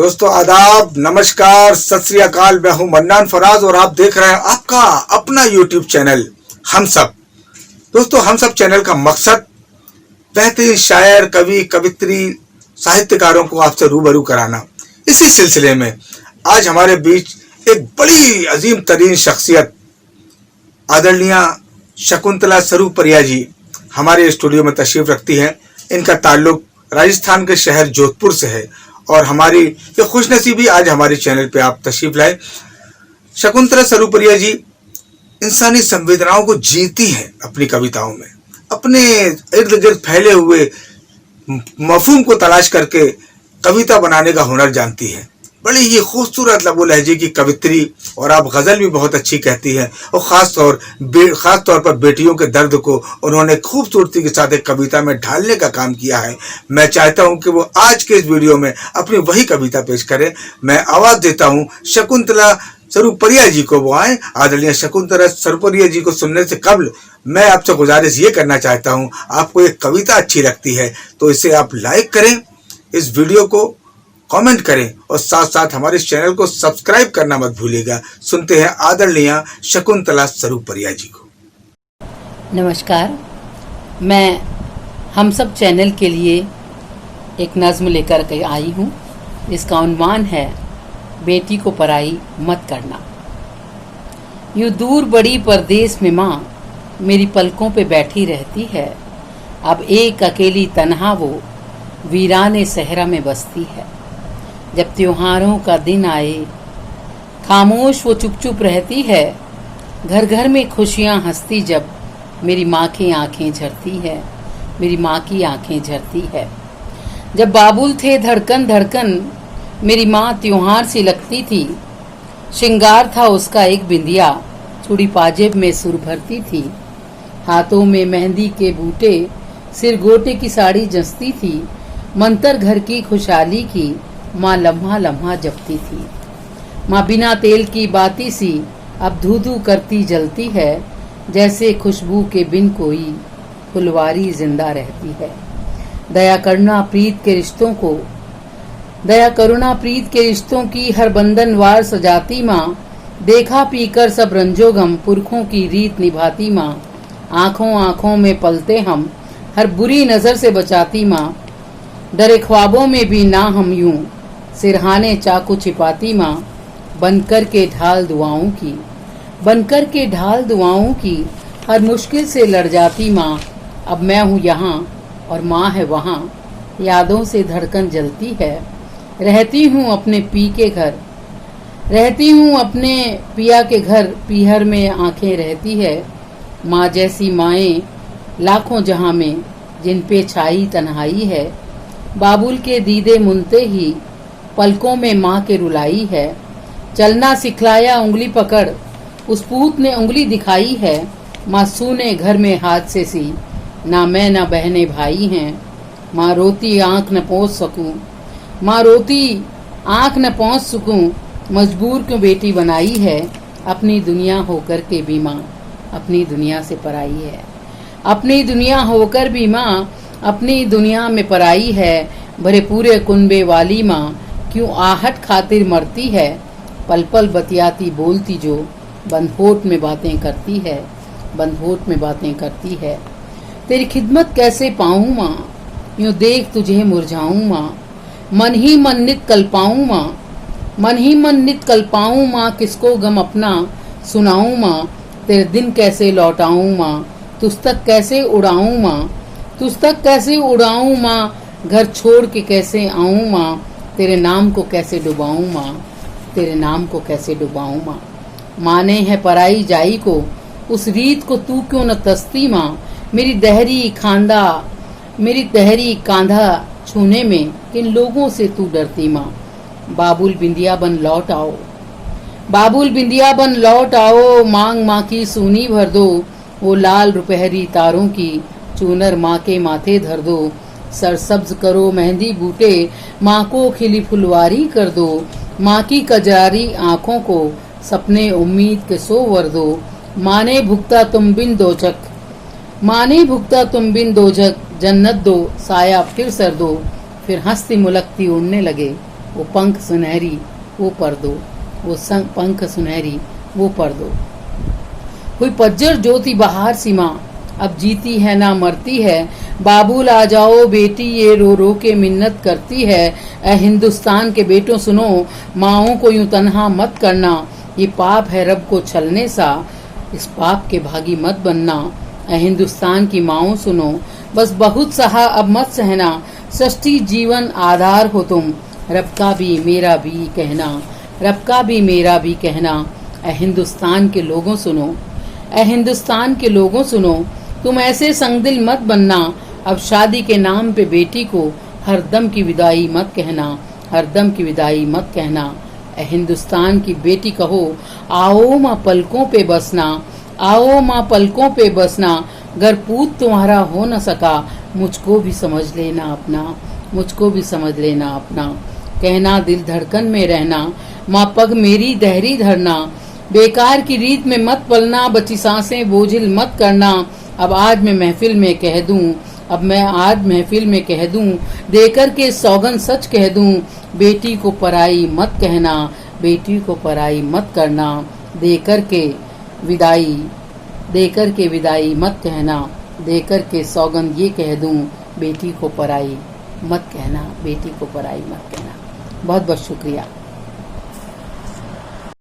दोस्तों आदाब, नमस्कार, सत श्री अकाल। मैं हूं मन्नान फराज और आप देख रहे हैं आपका अपना यूट्यूब चैनल हम सब। दोस्तों हम सब चैनल का मकसद बेहतरीन शायर, कवि, कवित्री, साहित्यकारों को आपसे रूबरू कराना। इसी सिलसिले में आज हमारे बीच एक बड़ी अजीम तरीन शख्सियत आदरणीय शकुंतला सरूपरिया जी हमारे स्टूडियो में तशरीफ रखती हैं। इनका ताल्लुक राजस्थान के शहर जोधपुर से है और हमारी ये खुशनसीबी आज हमारे चैनल पे आप तशरीफ लाए। शकुंतला सरूपरिया जी इंसानी संवेदनाओं को जीती हैं अपनी कविताओं में, अपने इर्द गिर्द फैले हुए मफहूम को तलाश करके कविता बनाने का हुनर जानती है। बड़ी ही खूबसूरत लबो लहजे की कवित्री और आप गज़ल भी बहुत अच्छी कहती हैं और ख़ास तौर पर बेटियों के दर्द को उन्होंने खूबसूरती के साथ एक कविता में ढालने का काम किया है। मैं चाहता हूं कि वो आज के इस वीडियो में अपनी वही कविता पेश करें। मैं आवाज़ देता हूं शकुंतला सरूपरिया जी को, वो आए। आदरणीय शकुंतला सरूपरिया जी को सुनने से कबल मैं आपसे गुजारिश ये करना चाहता हूँ, आपको एक कविता अच्छी लगती है तो इसे आप लाइक करें, इस वीडियो को कमेंट करें और साथ साथ हमारे चैनल को सब्सक्राइब करना मत भूलिएगा। सुनते हैं आदरणीय शकुंतला सरूपरिया जी को। नमस्कार, मैं हम सब चैनल के लिए एक नज़्म लेकर के आई हूँ। इसका उन्वान है बेटी को पराई मत करना। यूँ दूर बड़ी परदेस में माँ मेरी पलकों पे बैठी रहती है। अब एक अकेली तन्हा वो वीराने सहरा में बसती है। जब त्योहारों का दिन आए खामोश वो चुप चुप रहती है। घर घर में खुशियाँ हंसती जब मेरी माँ की आंखें झरती है, मेरी माँ की आंखें झरती है। जब बाबुल थे धड़कन धड़कन मेरी माँ त्योहार सी लगती थी। श्रृंगार था उसका एक बिंदिया, चूड़ी पाजेब में सुर भरती थी। हाथों में मेहंदी के बूटे, सिर गोटे की साड़ी जसती थी। मंतर घर की खुशहाली की माँ लम्हा लम्हा जपती थी। माँ बिना तेल की बाती सी अब धू धू करती जलती है। जैसे खुशबू के बिन कोई फुलवारी जिंदा रहती है। दया करुणा प्रीत के रिश्तों को, दया करुणा प्रीत के रिश्तों की हर बंधन वार सजाती माँ। देखा पीकर सब रंजो गम पुरखों की रीत निभाती माँ। आँखों आँखों में पलते हम हर बुरी नजर से बचाती माँ। डरे ख्वाबों में भी ना हम यूं सिरहाने चाकू छिपाती माँ। बनकर के ढाल दुआओं की, बनकर के ढाल दुआओं की हर मुश्किल से लड़ जाती माँ। अब मैं हूँ यहाँ और माँ है वहाँ, यादों से धड़कन जलती है। रहती हूँ अपने पी के घर, रहती हूँ अपने पिया के घर, पीहर में आंखें रहती है। माँ जैसी माएँ लाखों जहाँ में जिन पे छाई तन्हाई है। बाबुल के दीदे मुनते ही पलकों में माँ के रुलाई है। चलना सिखलाया उंगली पकड़ उस पूत ने उंगली दिखाई है। मासूम ने घर में हाथ से सी, ना मैं ना बहने भाई हैं। माँ रोती आँख न पहुँच सकूं, माँ रोती आँख न पहुँच सकूं, मजबूर क्यों बेटी बनाई है। अपनी दुनिया होकर के भी माँ अपनी दुनिया से पराई है। अपनी दुनिया होकर भी माँ अपनी दुनिया में पराई है। भरे पूरे कुनबे वाली माँ क्यों आहट खातिर मरती है। पल पल बतियाती बोलती जो बंदहोट में बातें करती है, बंदहोट में बातें करती है। तेरी खिदमत कैसे पाऊँ माँ, यूँ देख तुझे मुरझाऊँ माँ। मन ही मन नित कल पाऊँ माँ, मन ही मन नित कल पाऊँ माँ। किसको गम अपना सुनाऊँ माँ, तेरे दिन कैसे लौटाऊँ माँ। तुझ तक कैसे उड़ाऊँ माँ, तुझ तक कैसे उड़ाऊँ माँ। घर छोड़ के कैसे आऊँ माँ, तेरे नाम को कैसे डुबाऊँ माँ, तेरे नाम को कैसे डुबाऊँ माँ। माने है पराई जाई को उस रीत को तू क्यों न तस्ती माँ। मेरी दहरी कांधा छूने में किन लोगों से तू डरती माँ। बाबुल बिंदिया बन लौट आओ, बाबुल बिंदिया बन लौट आओ। मांग माँ की सूनी भर दो, वो लाल रुपहरी तारों की चूनर माँ के माथे धर दो। सरसब्ज करो मेहंदी बूटे, माँ को खिली फुलवारी कर दो। माँ की कजरारी आँखों को सपने उम्मीद के सोवर दो। माँ ने भुगता तुम बिन दोजख, माँ ने भुगता तुम बिन दोजख। जन्नत दो साया फिर सर दो, फिर हंसती मुलकती उड़ने लगे वो पंख सुनहरी वो पर दो, वो संग पंख सुनहरी वो पर दो। कोई पज्जर ज्योति बहार सीमा, अब जीती है ना मरती है, बाबुल आ जाओ बेटी ये रो रो के मिन्नत करती है। ए हिंदुस्तान के बेटों सुनो, माओं को यूं तन्हा मत करना, ये पाप है रब को छलने सा, इस पाप के भागी मत बनना। ए हिंदुस्तान की माओं सुनो, बस बहुत सहा अब मत सहना, सृष्टि जीवन आधार हो तुम, रब का भी मेरा भी कहना, रब का भी मेरा भी कहना। ए हिंदुस्तान के लोगों सुनो, ए हिंदुस्तान के लोगों सुनो, तुम ऐसे संगदिल मत बनना, अब शादी के नाम पे बेटी को हरदम की विदाई मत कहना, हरदम की विदाई मत कहना। ए हिंदुस्तान की बेटी कहो, आओ माँ पलकों पे बसना, आओ माँ पलकों पे बसना, गर पूत तुम्हारा हो न सका, मुझको भी समझ लेना अपना, मुझको भी समझ लेना अपना। कहना दिल धड़कन में रहना, माँ पग मेरी दहरी धरना, बेकार की रीत में मत पलना, बची सांसें बोझिल मत करना। अब आज मैं महफिल में कह दूं, अब मैं आज महफिल में कह दूं, देकर के सौगन सच कह दूं, बेटी को पराई मत कहना, बेटी को पराई मत करना, देकर के विदाई मत कहना, देकर के सौगन ये कह दूं, बेटी को पराई मत कहना, बेटी को पराई मत कहना। बहुत बहुत शुक्रिया।